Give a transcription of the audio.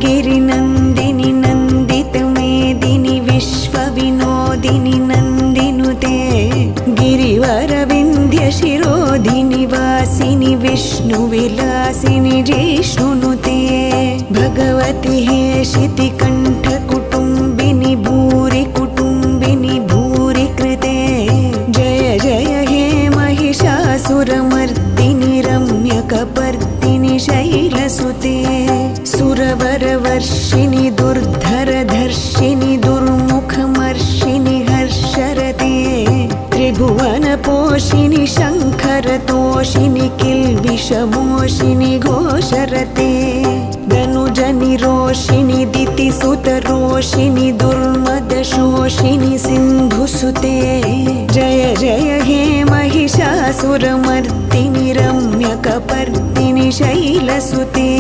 गिरिनन्दिनि नन्दितमेदिनि विश्वविनोदिनि नन्दिनुते गिरिवरविन्ध्यशिरोधिनि वासिनि विष्णुविलासिनि जिष्णुनुते भगवति हेशितिकण्ठकुटुम्बिनि भूरि कुटुम्बिनि भूरि कृते जय जय हे महिषासुरमर्दिनि रम्यकपर्दिनि शैलसुते सुरवरवर्षिणि दुर्धरधर्षिणि दुर्मुखमर्षिणि हर्षरते त्रिभुवनपोषिणि शङ्खरतोषिणि किल्बिषमोषिणि घोषरते धनुजनिरोषिणि दितिसुतरोषिणि दुर्मदशोषिणि सिन्धुसुते जय जय हे महिषासुरमर्दिनि रम्यकपर्दिनि शैलसुते।